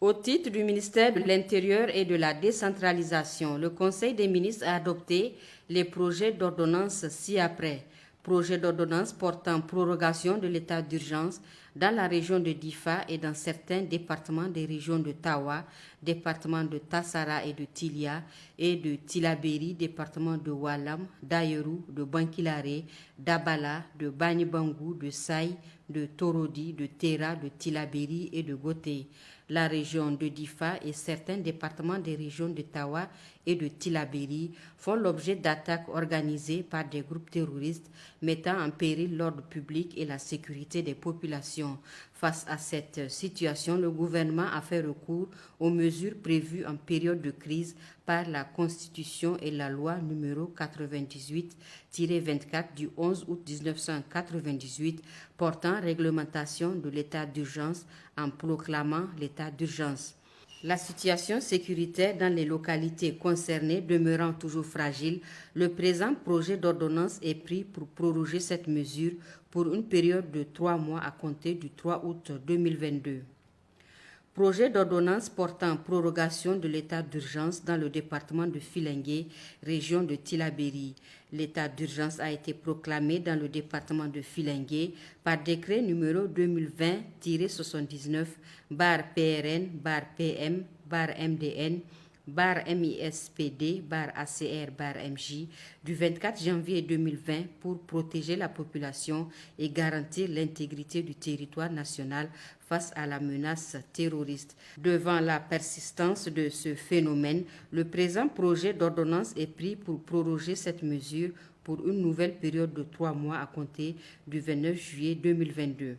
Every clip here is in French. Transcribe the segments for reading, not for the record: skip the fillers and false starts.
Au titre du ministère de l'Intérieur et de la décentralisation, le Conseil des ministres a adopté les projets d'ordonnance ci-après. Projet d'ordonnance portant prorogation de l'état d'urgence dans la région de Difa et dans certains départements des régions de Tawa, département de Tassara et de Tilia, et de Tilaberi, département de Walam, d'Ayeru, de Bankilare, d'Abala, de Banibangu, de Saï, de Torodi, de Tera, de Tilaberi et de Goté. La région de Difa et certains départements des régions de Tawa et de Tilaberi font l'objet d'attaques organisées par des groupes terroristes mettant en péril l'ordre public et la sécurité des populations. Face à cette situation, le gouvernement a fait recours aux mesures prévues en période de crise par la Constitution et la loi numéro 98-24 du 11 août 1998 portant réglementation de l'état d'urgence en proclamant l'état d'urgence. La situation sécuritaire dans les localités concernées demeurant toujours fragile, le présent projet d'ordonnance est pris pour proroger cette mesure pour une période de 3 mois à compter du 3 août 2022. Projet d'ordonnance portant prorogation de l'état d'urgence dans le département de Filengue, région de Tilaberi. L'état d'urgence a été proclamé dans le département de Filengue par décret numéro 2020-79 /PRN /PM /MDN MISPD ACR MJ du 24 janvier 2020 pour protéger la population et garantir l'intégrité du territoire national face à la menace terroriste. Devant la persistance de ce phénomène, le présent projet d'ordonnance est pris pour proroger cette mesure pour une nouvelle période de 3 mois à compter du 29 juillet 2022.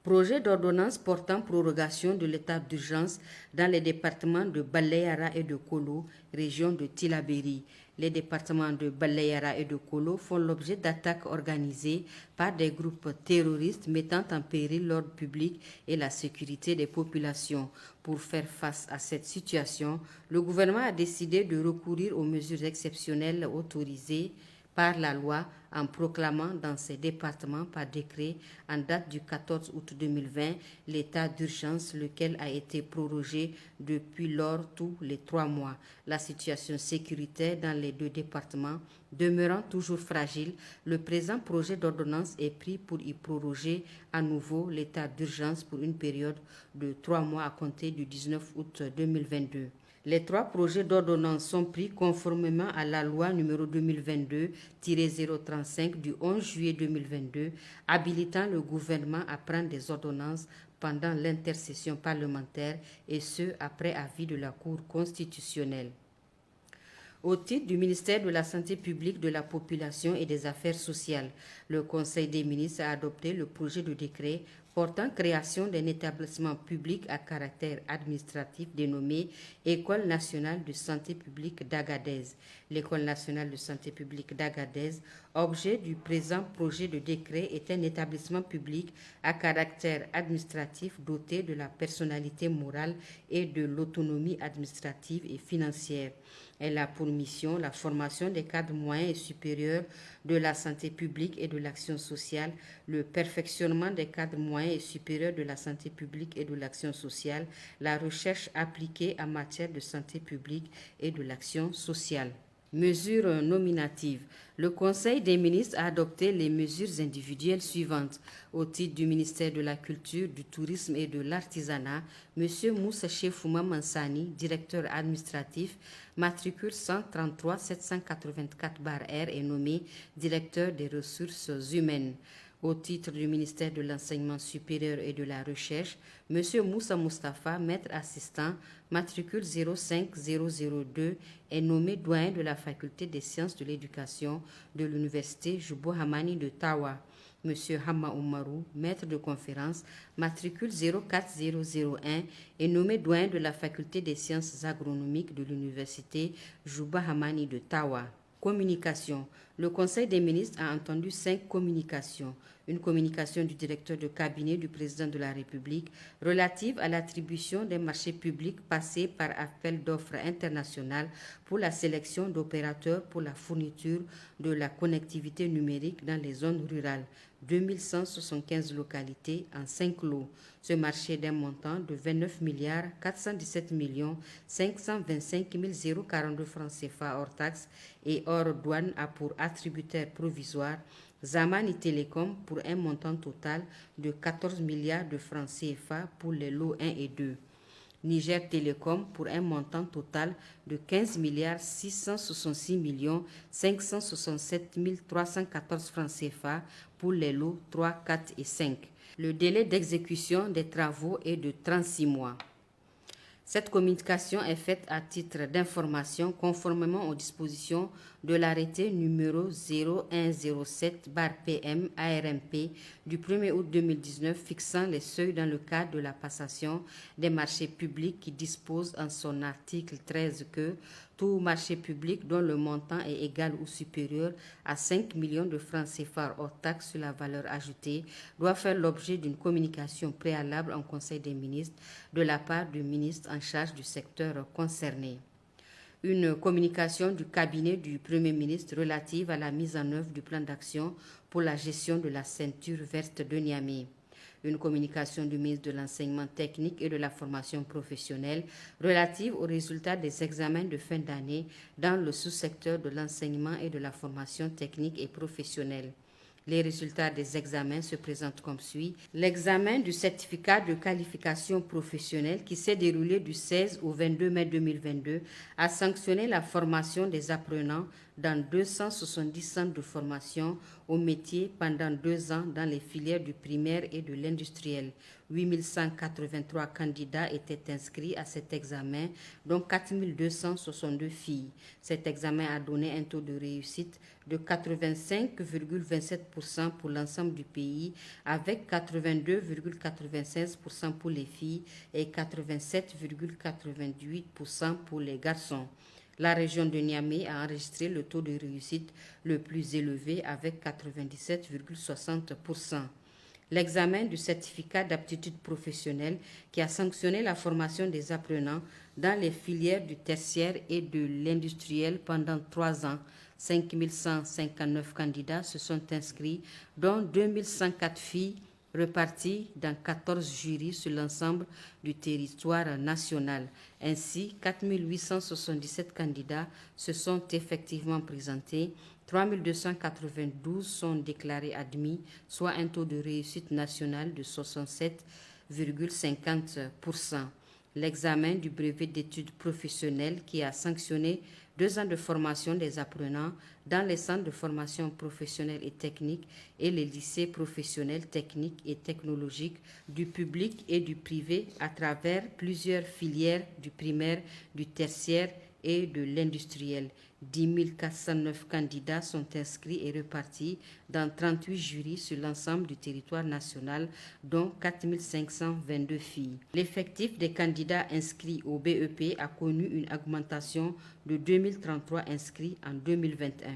Projet d'ordonnance portant prorogation de l'état d'urgence dans les départements de Baleyara et de Kolo, région de Tilaberi. Les départements de Baleyara et de Kolo font l'objet d'attaques organisées par des groupes terroristes mettant en péril l'ordre public et la sécurité des populations. Pour faire face à cette situation, le gouvernement a décidé de recourir aux mesures exceptionnelles autorisées par la loi en proclamant dans ces départements par décret en date du 14 août 2020 l'état d'urgence, lequel a été prorogé depuis lors tous les 3 mois. La situation sécuritaire dans les 2 départements demeurant toujours fragile, le présent projet d'ordonnance est pris pour y proroger à nouveau l'état d'urgence pour une période de 3 mois à compter du 19 août 2022. Les 3 projets d'ordonnance sont pris conformément à la loi numéro 2022-035 du 11 juillet 2022, habilitant le gouvernement à prendre des ordonnances pendant l'intercession parlementaire et ce, après avis de la Cour constitutionnelle. Au titre du ministère de la Santé publique, de la Population et des Affaires sociales, le Conseil des ministres a adopté le projet de décret portant création d'un établissement public à caractère administratif dénommé École nationale de santé publique d'Agadez. L'École nationale de santé publique d'Agadez, objet du présent projet de décret, est un établissement public à caractère administratif doté de la personnalité morale et de l'autonomie administrative et financière. Elle a pour mission la formation des cadres moyens et supérieurs de la santé publique et de l'action sociale, le perfectionnement des cadres moyens et supérieurs de la santé publique et de l'action sociale, la recherche appliquée en matière de santé publique et de l'action sociale. Mesures nominatives. Le Conseil des ministres a adopté les mesures individuelles suivantes. Au titre du ministère de la Culture, du Tourisme et de l'Artisanat, M. Moussa Chefouma Mansani, directeur administratif, matricule 133 784-R, est nommé directeur des ressources humaines. Au titre du ministère de l'Enseignement supérieur et de la Recherche, M. Moussa Mustafa, maître assistant, matricule 05002, est nommé doyen de la Faculté des sciences de l'éducation de l'Université Jubo Hamani de Tawa. M. Hamma Oumarou, maître de conférence, matricule 04001, est nommé doyen de la Faculté des sciences agronomiques de l'Université Juba Hamani de Tawa. Communication. Le Conseil des ministres a entendu 5 communications. une communication du directeur de cabinet du président de la République relative à l'attribution des marchés publics passés par appel d'offres international pour la sélection d'opérateurs pour la fourniture de la connectivité numérique dans les zones rurales. 2175 localités en 5 lots. Ce marché d'un montant de 29 milliards 417 millions 525 042 francs CFA hors taxes et hors douane a pour attributaire provisoire Zamani Telecom pour un montant total de 14 milliards de francs CFA pour les lots 1 et 2. Niger Telecom pour un montant total de 15 milliards 666 millions 567 314 francs CFA pour les lots 3, 4 et 5. Le délai d'exécution des travaux est de 36 mois. Cette communication est faite à titre d'information conformément aux dispositions de l'arrêté numéro 0107/PM ARMP du 1er août 2019 fixant les seuils dans le cadre de la passation des marchés publics qui dispose en son article 13 que tout marché public dont le montant est égal ou supérieur à 5 millions de francs CFA hors taxe sur la valeur ajoutée doit faire l'objet d'une communication préalable en Conseil des ministres de la part du ministre en charge du secteur concerné. Une communication du cabinet du Premier ministre relative à la mise en œuvre du plan d'action pour la gestion de la ceinture verte de Niamey. Une communication du ministre de l'Enseignement technique et de la formation professionnelle relative aux résultats des examens de fin d'année dans le sous-secteur de l'enseignement et de la formation technique et professionnelle. Les résultats des examens se présentent comme suit. L'examen du certificat de qualification professionnelle qui s'est déroulé du 16 au 22 mai 2022 a sanctionné la formation des apprenants dans 270 centres de formation au métier pendant 2 ans dans les filières du primaire et de l'industriel. 8183 candidats étaient inscrits à cet examen, dont 4262 filles. Cet examen a donné un taux de réussite de 85,27% pour l'ensemble du pays, avec 82,96% pour les filles et 87,88% pour les garçons. La région de Niamey a enregistré le taux de réussite le plus élevé avec 97,60%. L'examen du certificat d'aptitude professionnelle qui a sanctionné la formation des apprenants dans les filières du tertiaire et de l'industriel pendant 3 ans. 5159 candidats se sont inscrits, dont 2104 filles reparties dans 14 jurys sur l'ensemble du territoire national. Ainsi, 4877 candidats se sont effectivement présentés. 3292 sont déclarés admis, soit un taux de réussite national de 67,50%. L'examen du brevet d'études professionnelles qui a sanctionné 2 ans de formation des apprenants dans les centres de formation professionnelle et technique et les lycées professionnels techniques et technologiques du public et du privé à travers plusieurs filières du primaire, du tertiaire et de l'industriel. 10 409 candidats sont inscrits et repartis dans 38 jurys sur l'ensemble du territoire national, dont 4 522 filles. L'effectif des candidats inscrits au BEP a connu une augmentation de 2033 inscrits en 2021.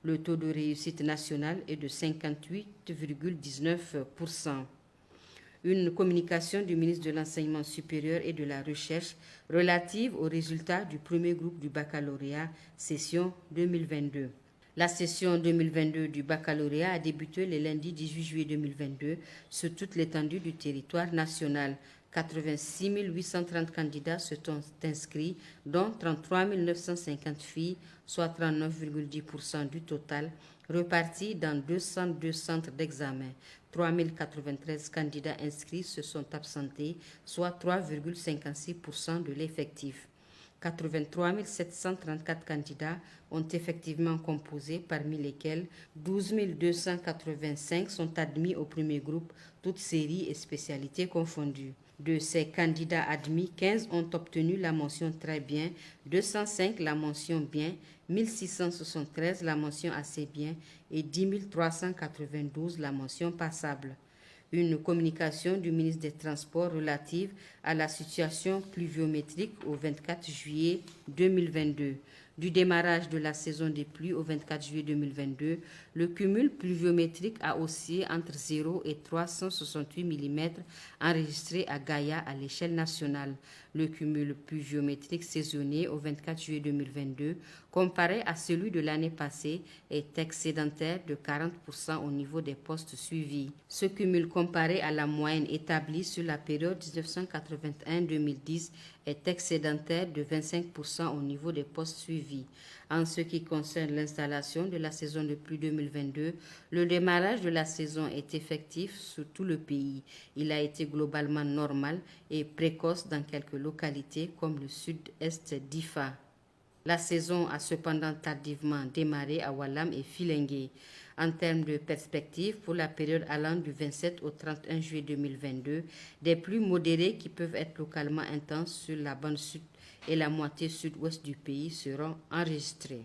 Le taux de réussite national est de 58,19%. Une communication du ministre de l'Enseignement supérieur et de la Recherche relative aux résultats du premier groupe du baccalauréat, session 2022. La session 2022 du baccalauréat a débuté le lundi 18 juillet 2022 sur toute l'étendue du territoire national. 86 830 candidats se sont inscrits, dont 33 950 filles, soit 39,10% du total, repartis dans 202 centres d'examen. 3 093 candidats inscrits se sont absentés, soit 3,56% de l'effectif. 83 734 candidats ont effectivement composé, parmi lesquels 12 285 sont admis au premier groupe, toutes séries et spécialités confondues. De ces candidats admis, 15 ont obtenu la mention très bien, 205 la mention bien, 1673 la mention assez bien et 10 392 la mention passable. Une communication du ministre des Transports relative à la situation pluviométrique au 24 juillet 2022. Du démarrage de la saison des pluies au 24 juillet 2022, le cumul pluviométrique a oscillé entre 0 et 368 mm enregistré à Gaïa à l'échelle nationale. Le cumul pluviométrique saisonnier au 24 juillet 2022, comparé à celui de l'année passée, est excédentaire de 40% au niveau des postes suivis. Ce cumul comparé à la moyenne établie sur la période 1981-2010 est excédentaire de 25% au niveau des postes suivis. En ce qui concerne l'installation de la saison de pluie 2022, le démarrage de la saison est effectif sur tout le pays. Il a été globalement normal et précoce dans quelques localités comme le sud-est d'Ifa. La saison a cependant tardivement démarré à Walam et Filengue. En termes de perspective, pour la période allant du 27 au 31 juillet 2022, des pluies modérées qui peuvent être localement intenses sur la bande sud et la moitié sud-ouest du pays seront enregistrées.